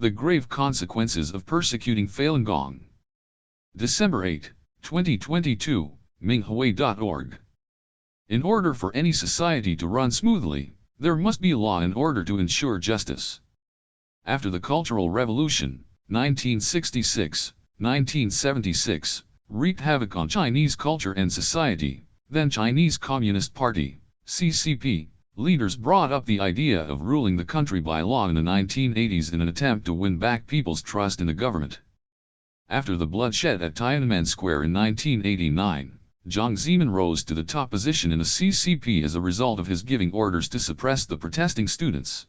The grave consequences of persecuting Falun Gong. December 8, 2022, Minghui.org. In order for any society to run smoothly, there must be law and order to ensure justice. After the Cultural Revolution, 1966, 1976, wreaked havoc on Chinese culture and society, then Chinese Communist Party, CCP, leaders brought up the idea of ruling the country by law in the 1980s in an attempt to win back people's trust in the government. After the bloodshed at Tiananmen Square in 1989, Jiang Zemin rose to the top position in the CCP as a result of his giving orders to suppress the protesting students.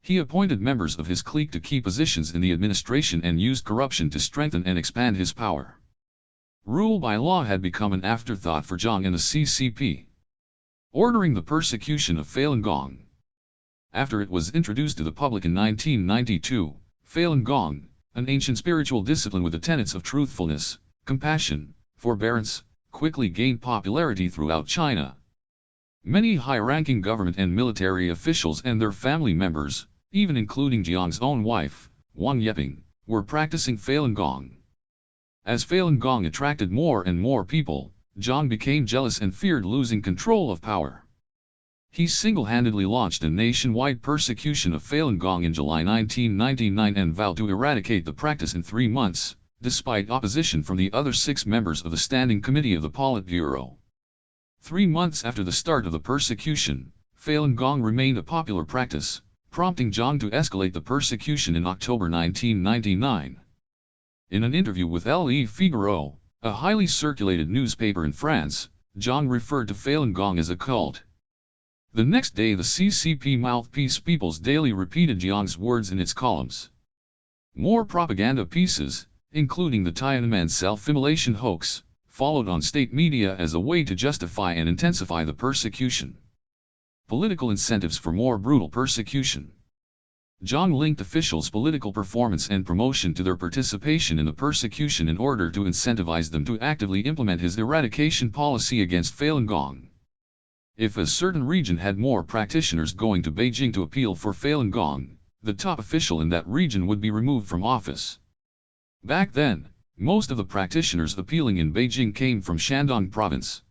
He appointed members of his clique to key positions in the administration and used corruption to strengthen and expand his power. Rule by law had become an afterthought for Jiang and the CCP. Ordering the persecution of Falun Gong. After it was introduced to the public in 1992, Falun Gong, an ancient spiritual discipline with the tenets of truthfulness, compassion, forbearance, quickly gained popularity throughout China. Many high-ranking government and military officials and their family members, even including Jiang's own wife, Wang Yeping, were practicing Falun Gong. As Falun Gong attracted more and more people, Jiang became jealous and feared losing control of power. He single-handedly launched a nationwide persecution of Falun Gong in July 1999 and vowed to eradicate the practice in 3 months, despite opposition from the other 6 members of the Standing Committee of the Politburo. 3 months after the start of the persecution, Falun Gong remained a popular practice, prompting Jiang to escalate the persecution in October 1999. In an interview with Le Figaro, a highly circulated newspaper in France, Jiang referred to Falun Gong as a cult. The next day the CCP mouthpiece People's Daily repeated Jiang's words in its columns. More propaganda pieces, including the Tiananmen self-immolation hoax, followed on state media as a way to justify and intensify the persecution. Political incentives for more brutal persecution. Jiang linked officials' political performance and promotion to their participation in the persecution in order to incentivize them to actively implement his eradication policy against Falun Gong. If a certain region had more practitioners going to Beijing to appeal for Falun Gong, the top official in that region would be removed from office. Back then, most of the practitioners appealing in Beijing came from Shandong province.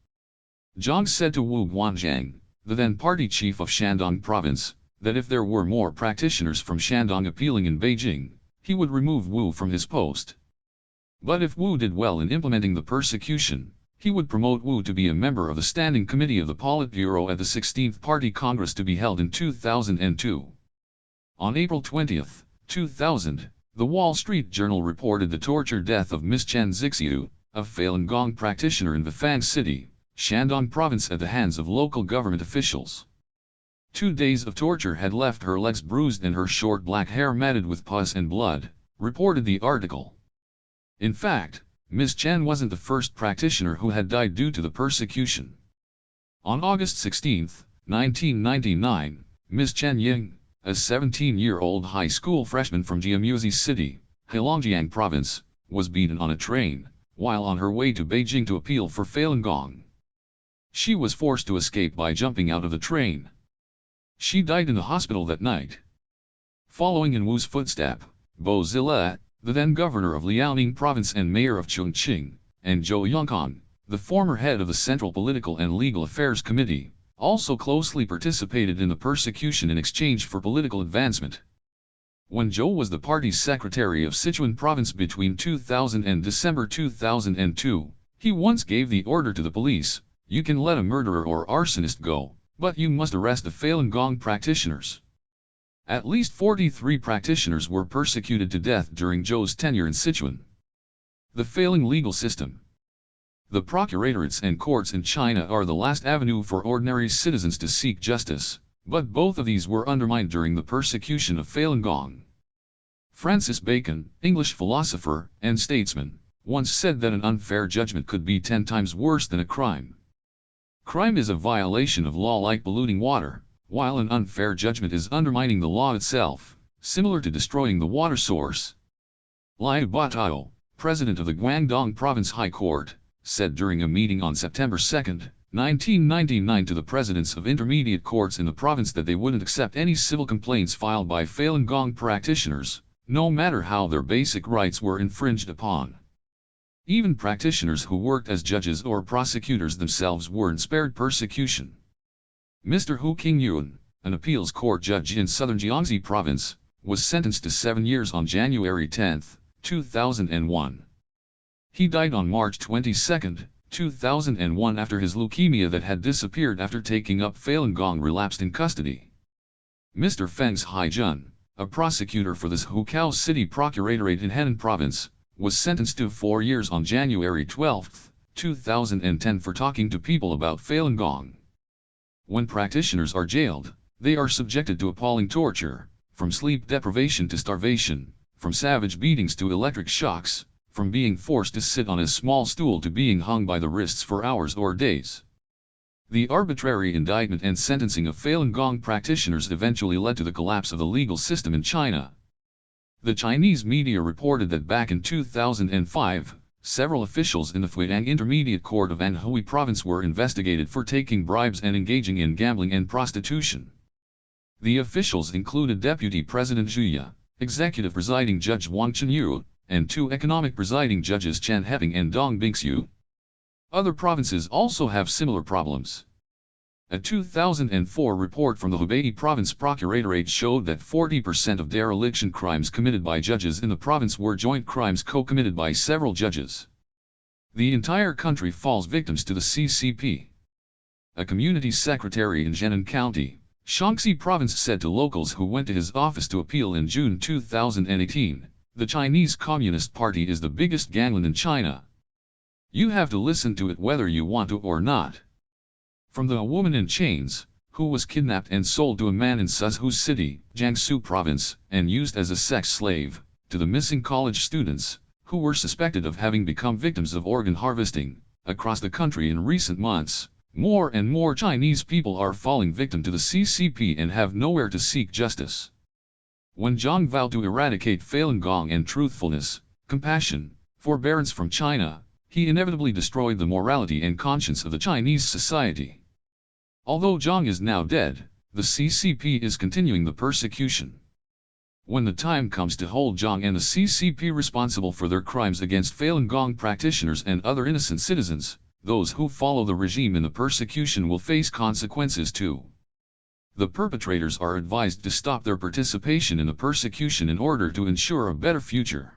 Jiang said to Wu Guanzhang, the then party chief of Shandong province, that if there were more practitioners from Shandong appealing in Beijing, he would remove Wu from his post. But if Wu did well in implementing the persecution, he would promote Wu to be a member of the Standing Committee of the Politburo at the 16th Party Congress to be held in 2002. On April 20, 2000, the Wall Street Journal reported the torture death of Ms. Chen Zixiu, a Falun Gong practitioner in Bifang City, Shandong province at the hands of local government officials. 2 days of torture had left her legs bruised and her short black hair matted with pus and blood, reported the article. In fact, Ms. Chen wasn't the first practitioner who had died due to the persecution. On August 16, 1999, Ms. Chen Ying, a 17-year-old high school freshman from Jiamusi City, Heilongjiang province, was beaten on a train, while on her way to Beijing to appeal for Falun Gong. She was forced to escape by jumping out of the train. She died in the hospital that night. Following in Wu's footstep, Bo Zile, the then governor of Liaoning province and mayor of Chongqing, and Zhou Yongkang, the former head of the Central Political and Legal Affairs Committee, also closely participated in the persecution in exchange for political advancement. When Zhou was the party's secretary of Sichuan province between 2000 and December 2002, he once gave the order to the police, "You can let a murderer or arsonist go, but you must arrest the Falun Gong practitioners." At least 43 practitioners were persecuted to death during Zhou's tenure in Sichuan. The failing legal system. The procuratorates and courts in China are the last avenue for ordinary citizens to seek justice, but both of these were undermined during the persecution of Falun Gong. Francis Bacon, English philosopher and statesman, once said that an unfair judgment could be 10 times worse than a crime. Crime is a violation of law like polluting water, while an unfair judgment is undermining the law itself, similar to destroying the water source. Liu Batao, president of the Guangdong Province High Court, said during a meeting on September 2, 1999 to the presidents of intermediate courts in the province that they wouldn't accept any civil complaints filed by Falun Gong practitioners, no matter how their basic rights were infringed upon. Even practitioners who worked as judges or prosecutors themselves weren't spared persecution. Mr. Hu Qingyuan, an appeals court judge in southern Jiangxi province, was sentenced to 7 years on January 10, 2001. He died on March 22, 2001 after his leukemia that had disappeared after taking up Falun Gong relapsed in custody. Mr. Feng Haijun, a prosecutor for the Hukou City Procuratorate in Henan Province, was sentenced to 4 years on January 12, 2010 for talking to people about Falun Gong. When practitioners are jailed, they are subjected to appalling torture, from sleep deprivation to starvation, from savage beatings to electric shocks, from being forced to sit on a small stool to being hung by the wrists for hours or days. The arbitrary indictment and sentencing of Falun Gong practitioners eventually led to the collapse of the legal system in China. The Chinese media reported that back in 2005, several officials in the Fujian Intermediate Court of Anhui Province were investigated for taking bribes and engaging in gambling and prostitution. The officials included Deputy President Zhu Ye, Executive Presiding Judge Wang Chenyu, and 2 economic presiding judges Chen Heping and Dong Bingxiu. Other provinces also have similar problems. A 2004 report from the Hubei Province Procuratorate showed that 40% of dereliction crimes committed by judges in the province were joint crimes co-committed by several judges. The entire country falls victims to the CCP. A community secretary in Jinan County, Shaanxi Province said to locals who went to his office to appeal in June 2018, "The Chinese Communist Party is the biggest gangland in China. You have to listen to it whether you want to or not." From the woman in chains, who was kidnapped and sold to a man in Suzhou City, Jiangsu Province, and used as a sex slave, to the missing college students, who were suspected of having become victims of organ harvesting, across the country in recent months, more and more Chinese people are falling victim to the CCP and have nowhere to seek justice. When Zhang vowed to eradicate Falun Gong and truthfulness, compassion, forbearance from China, he inevitably destroyed the morality and conscience of the Chinese society. Although Zhang is now dead, the CCP is continuing the persecution. When the time comes to hold Zhang and the CCP responsible for their crimes against Falun Gong practitioners and other innocent citizens, those who follow the regime in the persecution will face consequences too. The perpetrators are advised to stop their participation in the persecution in order to ensure a better future.